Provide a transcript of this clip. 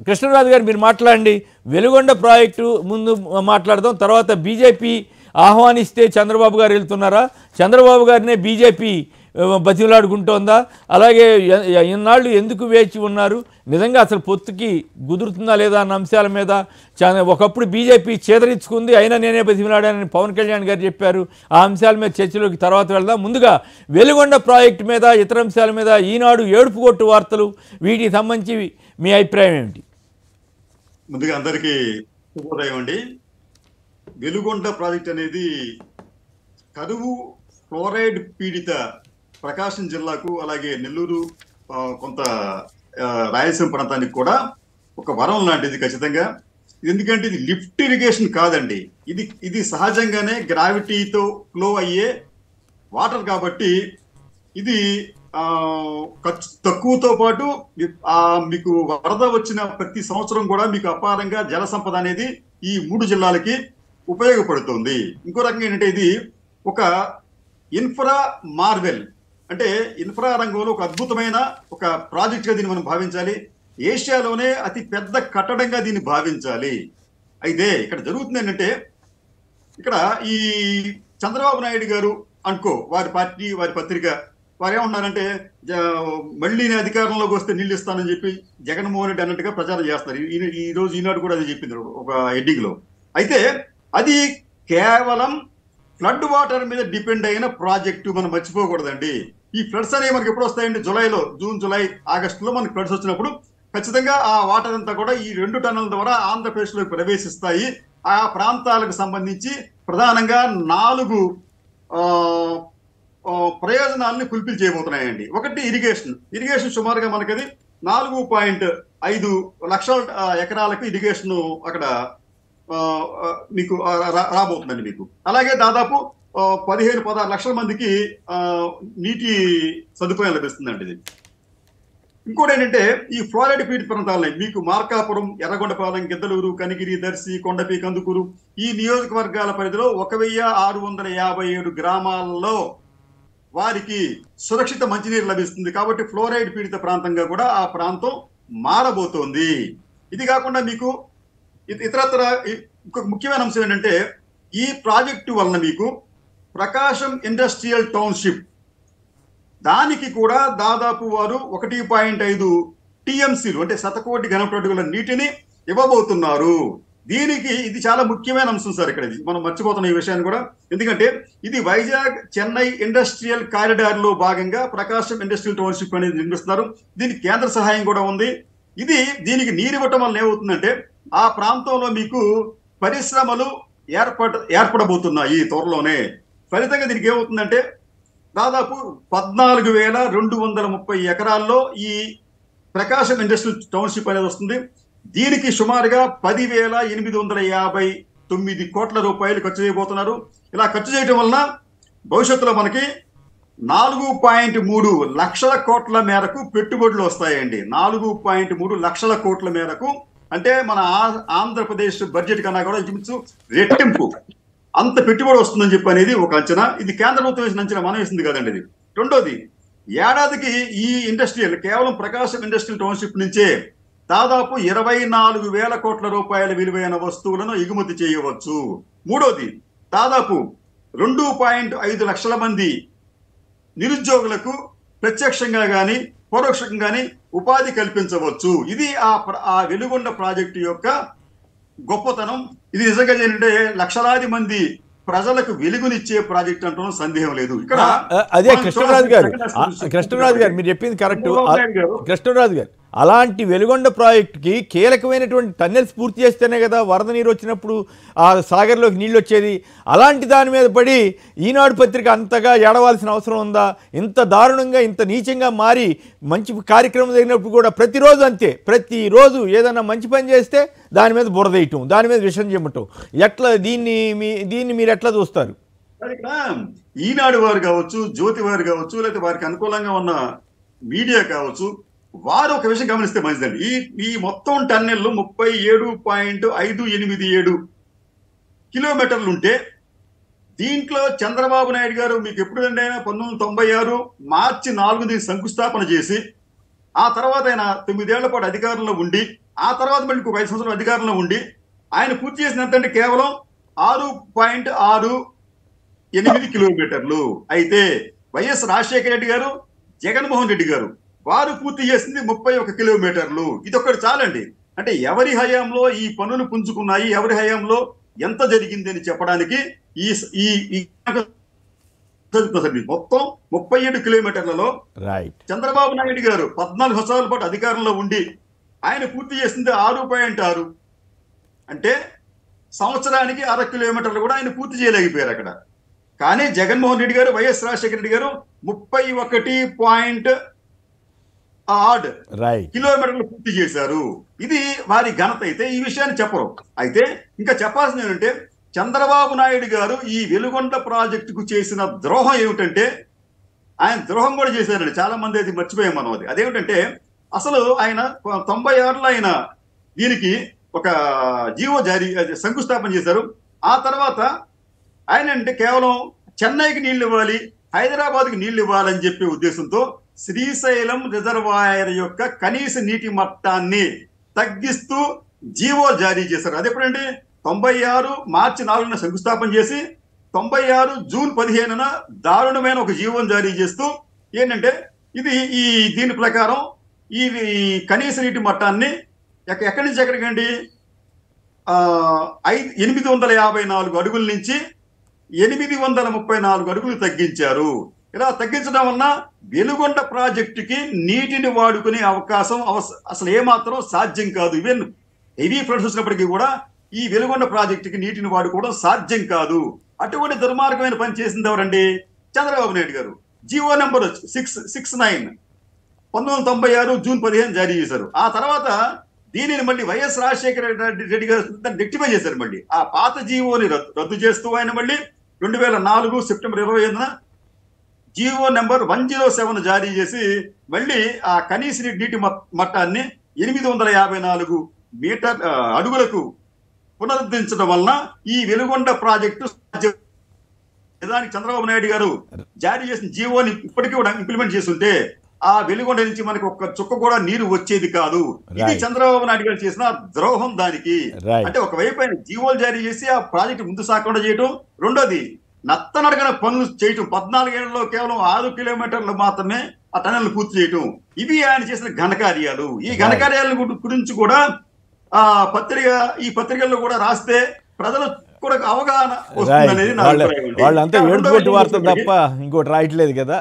కృష్ణరాజు గారు మీరు మాట్లాడండి. వెలుగొండ ప్రాజెక్టు ముందు మాట్లాడదాం, తర్వాత బీజేపీ ఆహ్వానిస్తే చంద్రబాబు గారు వెళ్తున్నారా, చంద్రబాబు గారినే బీజేపీ బతిలాడుకుంటోందా, అలాగే ఇన్నాళ్ళు ఎందుకు వేచి ఉన్నారు, నిజంగా అసలు పొత్తుకి కుదురుతుందా లేదా అన్న అంశాల మీద ఒకప్పుడు బీజేపీ చేదరించుకుంది, అయినా నేనే బతిలాడానని పవన్ కళ్యాణ్ గారు చెప్పారు. ఆ అంశాల మీద చర్చలోకి తర్వాత వెళ్దాం. ముందుగా వెలుగొండ ప్రాజెక్టు మీద, ఇతర అంశాల మీద ఈనాడు ఏడుపు కొట్టు వార్తలు, వీటికి సంబంధించి మీ అభిప్రాయం ఏమిటి? ముందుగా అందరికీ శుభోదయం అండి. వెలుగొండ ప్రాజెక్ట్ అనేది కరువు ఫ్లోరైడ్ పీడిత ప్రకాశం జిల్లాకు, అలాగే నెల్లూరు, కొంత రాయలసీమ ప్రాంతానికి కూడా ఒక వరం లాంటిది ఖచ్చితంగా. ఎందుకంటే ఇది లిఫ్ట్ ఇరిగేషన్ కాదండి, ఇది సహజంగానే గ్రావిటీతో ఫ్లో అయ్యే వాటర్ కాబట్టి ఇది ఖర్చు తక్కువతో పాటు మీకు వరద వచ్చిన ప్రతి సంవత్సరం కూడా మీకు అపారంగా జల సంపద అనేది ఈ 3 జిల్లాలకి ఉపయోగపడుతుంది. ఇంకో రకంగా ఏంటంటే ఇది ఒక ఇన్ఫ్రా మార్వెల్, అంటే ఇన్ఫ్రా రంగంలో ఒక అద్భుతమైన ఒక ప్రాజెక్ట్గా దీన్ని మనం భావించాలి. ఏషియాలోనే అతి పెద్ద కట్టడంగా దీన్ని భావించాలి. అయితే ఇక్కడ జరుగుతుంది ఏంటంటే, ఇక్కడ ఈ చంద్రబాబు నాయుడు గారు అనుకో, వారి పార్టీ, వారి పత్రిక, వారు ఏమంటున్నారంటే మళ్ళీ నేను అధికారంలోకి వస్తే నీళ్ళు ఇస్తానని చెప్పి జగన్మోహన్ రెడ్డి అన్నట్టుగా ప్రచారం చేస్తారు. ఈ రోజు ఈనాడు కూడా అది చెప్పింది ఒక హెడ్డింగ్ లో. అయితే అది కేవలం ఫ్లడ్ వాటర్ మీద డిపెండ్ అయిన ప్రాజెక్టు, మనం మర్చిపోకూడదండి. ఈ ఫ్లడ్స్ అనేవి మనకి ఎప్పుడు వస్తాయండి? జూలైలో, జూన్, జూలై, ఆగస్టులో మనకి ఫ్లడ్స్ వచ్చినప్పుడు ఖచ్చితంగా ఆ వాటర్ అంతా కూడా ఈ 2 టన్నుల ద్వారా ఆంధ్రప్రదేశ్లోకి ప్రవేశిస్తాయి. ఆ ప్రాంతాలకు సంబంధించి ప్రధానంగా 4 ప్రయోజనాలని ఫుల్ఫిల్ చేయబోతున్నాయండి. ఒకటి ఇరిగేషన్ సుమారుగా మనకది 4.5 లక్షల ఎకరాలకు ఇరిగేషన్ అక్కడ మీకు రాబోతుందండి మీకు. అలాగే దాదాపు 15-16 లక్షల మందికి నీటి సదుపాయం లభిస్తుందండి ఇది. ఇంకోటి ఏంటంటే, ఈ ఫ్లోరైడ్ పీడిత ప్రాంతాలని మీకు మార్కాపురం, ఎర్రగొండపాలెం, గిద్దలూరు, కనిగిరి, దర్శి, కొండపి, కందుకూరు ఈ నియోజకవర్గాల పరిధిలో 1657 గ్రామాల్లో వారికి సురక్షిత మంచినీరు లభిస్తుంది. కాబట్టి ఫ్లోరైడ్ పీడిత ప్రాంతంగా కూడా ఆ ప్రాంతం మారబోతోంది. ఇది కాకుండా మీకు ఇతరత్ర ఇంకొక ముఖ్యమైన అంశం ఏంటంటే, ఈ ప్రాజెక్టు వలన మీకు ప్రకాశం ఇండస్ట్రియల్ టౌన్షిప్ దానికి కూడా దాదాపు వారు 1.5 టీఎంసీలు, అంటే శతకోటి ఘనపడుగుల నీటిని ఇవ్వబోతున్నారు. దీనికి ఇది చాలా ముఖ్యమైన అంశం సార్. ఇక్కడ మనం మర్చిపోతున్న ఈ విషయాన్ని కూడా, ఎందుకంటే ఇది వైజాగ్ చెన్నై ఇండస్ట్రియల్ కారిడార్ లో భాగంగా ప్రకాశం ఇండస్ట్రియల్ టౌన్షిప్ అనేది నిర్మిస్తున్నారు. దీనికి కేంద్ర సహాయం కూడా ఉంది. దీనికి నీరు ఇవ్వటం వల్ల ఏమవుతుందంటే, ఆ ప్రాంతంలో మీకు పరిశ్రమలు ఏర్పడబోతున్నాయి త్వరలోనే. ఫలితంగా దీనికి ఏమవుతుందంటే, దాదాపు 14,230 ఎకరాల్లో ఈ ప్రకాశం ఇండస్ట్రియల్ టౌన్షిప్ అనేది వస్తుంది. దీనికి సుమారుగా 10,859 కోట్ల రూపాయలు ఖర్చు చేయబోతున్నారు. ఇలా ఖర్చు చేయడం వలన భవిష్యత్తులో మనకి 4.3 లక్షల కోట్ల మేరకు పెట్టుబడులు వస్తాయండి. 4.3 లక్షల కోట్ల మేరకు, అంటే మన ఆంధ్రప్రదేశ్ బడ్జెట్ కన్నా కూడా ఇంచుమించు రెట్టింపు అంత పెట్టుబడి వస్తుందని చెప్పి అనేది ఒక అంచనా. ఇది కేంద్ర ప్రభుత్వం వేసిన అంచనా, మనం వేసింది కదండి ఇది. రెండోది, ఏడాదికి ఈ ఇండస్ట్రియల్ కేవలం ప్రకాశం ఇండస్ట్రియల్ టౌన్షిప్ నుంచే దాదాపు 24,000 కోట్ల రూపాయల విలువైన వస్తువులను ఎగుమతి చేయవచ్చు. మూడోది, దాదాపు 2.5 లక్షల మంది నిరుద్యోగులకు ప్రత్యక్షంగా కానీ పరోక్షంగా కానీ ఉపాధి కల్పించవచ్చు. ఇది ఆ వెలుగొండ ప్రాజెక్టు యొక్క గొప్పతనం. ఇది నిజంగా ఏంటంటే లక్షలాది మంది ప్రజలకు వెలుగునిచ్చే ప్రాజెక్ట్ అంటూ సందేహం లేదు. ఇక్కడ అదే కృష్ణరాజు గారు మీరు చెప్పింది కరెక్ట్. కృష్ణరాజు గారు, అలాంటి వెలుగొండ ప్రాజెక్టుకి కీలకమైనటువంటి టన్నెల్స్ పూర్తి చేస్తేనే కదా వరద నీరు వచ్చినప్పుడు ఆ సాగర్లోకి నీళ్ళు వచ్చేది. అలాంటి దాని మీద పడి ఈనాడు పత్రిక అంతగా ఏడవాల్సిన అవసరం ఉందా? ఇంత దారుణంగా, ఇంత నీచంగా మారి మంచి కార్యక్రమం జరిగినప్పుడు కూడా ప్రతిరోజు అంతే, ప్రతిరోజు ఏదైనా మంచి పని చేస్తే దాని మీద బురదేయటం, దాని మీద విషం చెమ్మటం, ఎట్లా దీన్ని మీరు ఎట్లా చూస్తారు? ఈనాడు వారు కావచ్చు, జ్యోతి వారు కావచ్చు, లేకపోతే వారికి అనుకూలంగా ఉన్న మీడియా కావచ్చు, వారు ఒక విషయం గమనిస్తే మంచిదండి. ఈ మొత్తం టన్నెల్ 37.587 కిలోమీటర్లు ఉంటే దీంట్లో చంద్రబాబు నాయుడు గారు మీకు ఎప్పుడు 1996 మార్చి 4 శంకుస్థాపన చేసి ఆ తర్వాత ఆయన 9 ఏళ్ల పాటు అధికారంలో ఉండి, ఆ తర్వాత మళ్ళీ ఇంకొక 5 సంవత్సరాలు అధికారంలో ఉండి, ఆయన పూర్తి చేసిన ఎంత అంటే కేవలం 6.68 కిలోమీటర్లు. అయితే వైఎస్ రాజశేఖర రెడ్డి గారు, జగన్మోహన్ రెడ్డి గారు వారు పూర్తి చేసింది 31 కిలోమీటర్లు. ఇదొక్కటి చాలండి. అంటే ఎవరి హయాంలో ఈ పనులు పుంజుకున్నాయి, ఎవరి హయాంలో ఎంత జరిగింది అని చెప్పడానికి ఈ ఈ ఈ మొత్తం 37 కిలోమీటర్లలో రైట్. చంద్రబాబు నాయుడు గారు 14 సంవత్సరాల పాటు అధికారంలో ఉండి ఆయన పూర్తి చేసింది 6.6. అంటే సంవత్సరానికి 6 కిలోమీటర్లు కూడా ఆయన పూర్తి చేయలేకపోయారు అక్కడ. కానీ జగన్మోహన్ రెడ్డి గారు, వైఎస్ రాజశేఖర రెడ్డి గారు 31 ఆడ్ కిలోమీటర్లు పూర్తి చేశారు. ఇది వారి ఘనత. అయితే ఈ విషయాన్ని చెప్పరు. అయితే ఇంకా చెప్పాల్సింది ఏంటంటే చంద్రబాబు నాయుడు గారు ఈ వెలుగొండ ప్రాజెక్టుకు చేసిన ద్రోహం ఏమిటంటే, ఆయన ద్రోహం కూడా చేశారండి. చాలా మంది అది మర్చిపోయాం మనం. అదేమిటంటే అసలు ఆయన 96లో ఆయన దీనికి ఒక జీవో శంకుస్థాపన చేశారు. ఆ తర్వాత ఆయన అంటే కేవలం చెన్నైకి నీళ్లు ఇవ్వాలి, హైదరాబాద్కి నీళ్లు ఇవ్వాలని చెప్పే ఉద్దేశంతో శ్రీశైలం రిజర్వాయర్ యొక్క కనీస నీటి మట్టాన్ని తగ్గిస్తూ జీవో జారీ చేశారు. అది ఎప్పుడండి 96 మార్చి 4న శంకుస్థాపన చేసి 96 జూన్ 15న దారుణమైన ఒక జీవోని జారీ చేస్తూ ఏంటంటే ఇది దీని ప్రకారం ఈ కనీస నీటి మట్టాన్ని ఎక్కడి నుంచి ఎక్కడికండి 854 అడుగుల నుంచి 834 అడుగులు తగ్గించారు. ఇలా తగ్గించడం వలన వెలుగొండ ప్రాజెక్టుకి నీటిని వాడుకునే అవకాశం అసలు ఏమాత్రం సాధ్యం కాదు. ఈవెన్ హెవీ ఫ్లడ్స్ వచ్చినప్పటికీ కూడా ఈ వెలుగొండ ప్రాజెక్టుకి నీటిని వాడుకోవడం సాధ్యం కాదు. అటువంటి దుర్మార్గమైన పని చేసింది ఎవరండి? చంద్రబాబు నాయుడు గారు. జీవో నెంబర్ 669 1996 జూన్ 15 జారీ చేశారు. ఆ తర్వాత దీనిని మళ్ళీ వైఎస్ రాజశేఖర రెడ్డి గారు రెక్టిఫై చేశారు. మళ్ళీ ఆ పాత జీవోని రద్దు చేస్తూ ఆయన మళ్ళీ 2004 సెప్టెంబర్ 25న జీవో నెంబర్ 107 జారీ చేసి మళ్ళీ ఆ కనీస నీటి మట్టాన్ని 854 అడుగులకు పునరుద్ధరించడం వలన ఈ వెలుగొండ ప్రాజెక్టు నిజానికి చంద్రబాబు నాయుడు గారు జారీ చేసిన జీవోని ఇప్పటికీ కూడా ఇంప్లిమెంట్ చేస్తుంటే ఆ వెలుగొండ నుంచి మనకి ఒక్క చుక్క కూడా నీరు వచ్చేది కాదు. ఇది చంద్రబాబు నాయుడు గారు చేసిన ద్రోహం. దానికి అంటే ఒకవైపు ఆయన జీవోలు జారీ చేసి ఆ ప్రాజెక్టు ముందు సాగకుండా చేయటం, రెండోది నత్తనడగన పనులు చేయటం, 14 ఏళ్లలో కేవలం 6 కిలోమీటర్లు మాత్రమే ఆ టనెల్ పూర్తి చేయటం, ఇవి ఆయన చేసిన ఘనకార్యాలు. ఈ ఘనకార్యాల గురించి కూడా ఈ పత్రికల్లో కూడా రాస్తే ప్రజలు కూడా అవగాహన వస్తుంది అనేది వాళ్ళంతా ఏడుకోటి వార్త తప్ప ఇంకోటి రాయట్లేదు కదా.